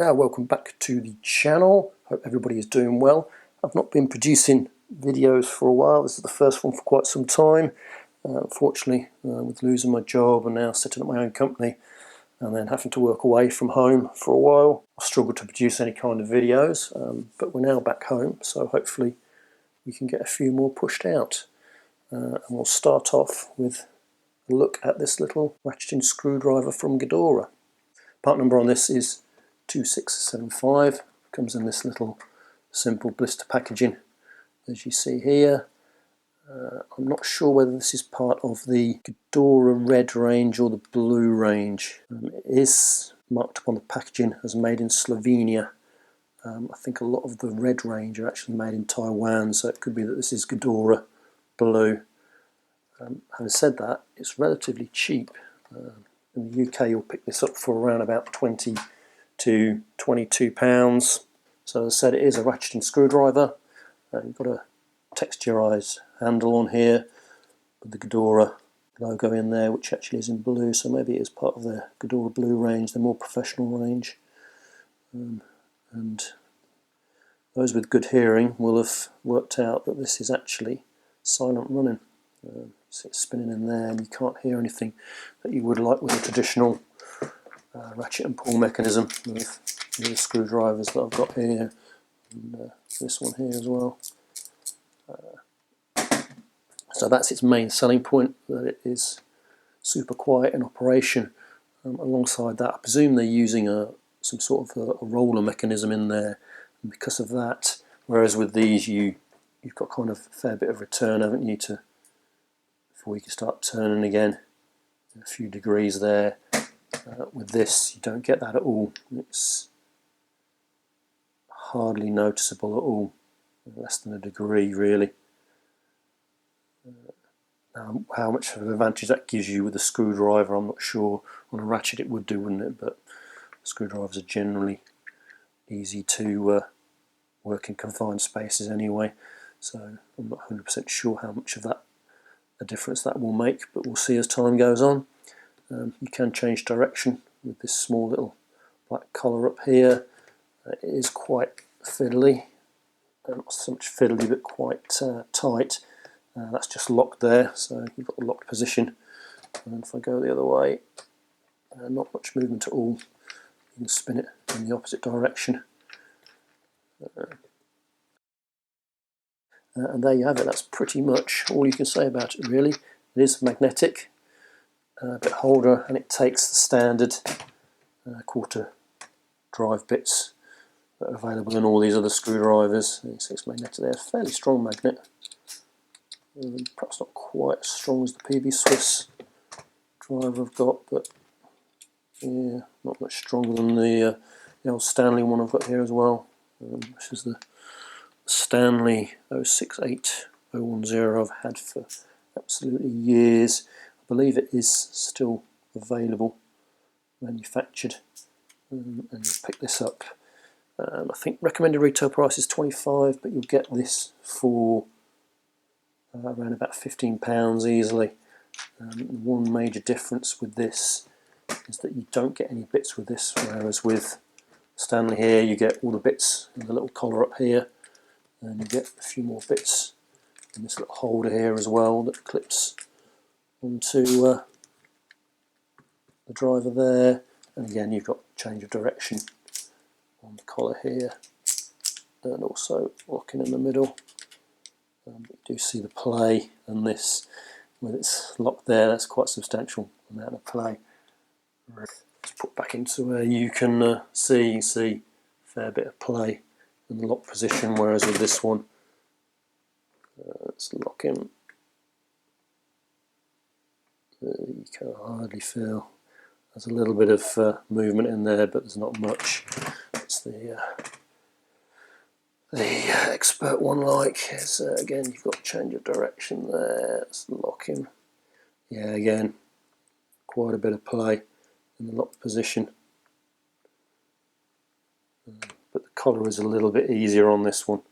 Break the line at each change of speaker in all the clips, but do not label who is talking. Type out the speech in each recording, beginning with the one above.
Welcome back to the channel. Hope everybody is doing well. I've not been producing videos for a while. This is the first one for quite some time. Unfortunately, with losing my job and now setting up my own company and then having to work away from home for a while, I've struggled to produce any kind of videos, but we're now back home, so hopefully we can get a few more pushed out. And we'll start off with a look at this little ratcheting screwdriver from Gedore. Part number on this is 2675. Comes in this little simple blister packaging, as you see here. I'm not sure whether this is part of the Gedore red range or the blue range. It is marked up on the packaging as made in Slovenia. I think a lot of the red range are actually made in Taiwan, so it could be that this is Gedore blue. Having said that, it's relatively cheap. In the UK you'll pick this up for around about £20 to £22. So as I said, it is a ratcheting screwdriver. You've got a texturized handle on here with the Gedore logo in there, which actually is in blue, so maybe it is part of the Gedore blue range, the more professional range. And those with good hearing will have worked out that this is actually silent running. So it's spinning in there and you can't hear anything that you would like with a traditional ratchet and pull mechanism with the screwdrivers that I've got here, and this one here as well. So that's its main selling point, that it is super quiet in operation. Alongside that, I presume they're using some sort of a roller mechanism in there, and because of that, whereas with these you've got kind of a fair bit of return, haven't you, before you can start turning again. A few degrees there. With this you don't get that at all. It's hardly noticeable at all, less than a degree really. How much of an advantage that gives you with a screwdriver, I'm not sure. On a ratchet it would do, wouldn't it? But screwdrivers are generally easy to work in confined spaces anyway, so I'm not 100% sure how much of a difference that will make, but we'll see as time goes on. You can change direction with this small little black collar up here. It is quite fiddly, not so much fiddly but quite tight. That's just locked there, so you've got the locked position. And if I go the other way, not much movement at all. You can spin it in the opposite direction. And there you have it. That's pretty much all you can say about it really. It is magnetic, a bit holder, and it takes the standard quarter drive bits that are available in all these other screwdrivers. It's magnetic. They're a fairly strong magnet. Perhaps not quite as strong as the PB Swiss driver I've got, but yeah, not much stronger than the old Stanley one I've got here as well. This is the Stanley 068010 I've had for absolutely years. I believe it is still available, manufactured, and you pick this up. I think recommended retail price is £25, but you'll get this for around about £15 easily. One major difference with this is that you don't get any bits with this, whereas with Stanley here you get all the bits in the little collar up here, and you get a few more bits in this little holder here as well that clips onto the driver there. And again, you've got change of direction on the collar here, and also locking in the middle. You do see the play, and this, when it's locked there, that's quite a substantial amount of play. Let's put back into where you can see a fair bit of play in the lock position, whereas with this one, let's lock in. You can hardly feel. There's a little bit of movement in there, but there's not much. It's the expert one like. Again, you've got change of direction there. It's locking. Yeah, again, quite a bit of play in the locked position. But the collar is a little bit easier on this one.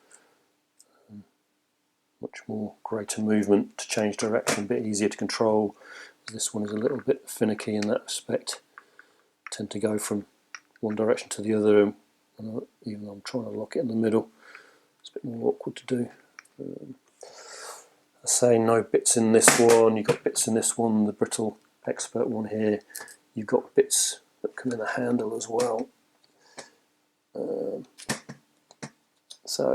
Much more greater movement to change direction, a bit easier to control. This one is a little bit finicky in that respect. Tend to go from one direction to the other, even though I'm trying to lock it in the middle. It's a bit more awkward to do. I say no bits in this one, you've got bits in this one, the Britool Expert one here, you've got bits that come in the handle as well. So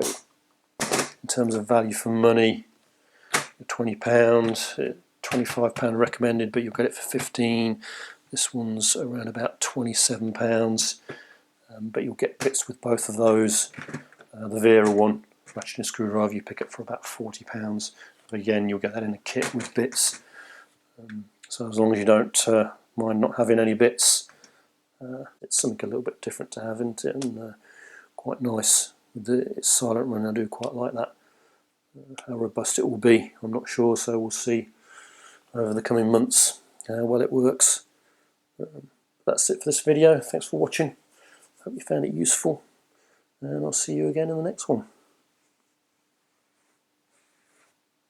in terms of value for money, £20, £25 recommended, but you'll get it for £15. This one's around about £27, but you'll get bits with both of those. The Vera one, ratcheting screwdriver, you pick up for about £40. But again, you'll get that in a kit with bits. So as long as you don't mind not having any bits, it's something a little bit different to have, isn't it? And quite nice. It's silent run, I do quite like that. How robust it will be, I'm not sure, so we'll see over the coming months how well it works. That's it for this video. Thanks for watching. Hope you found it useful, and I'll see you again in the next one.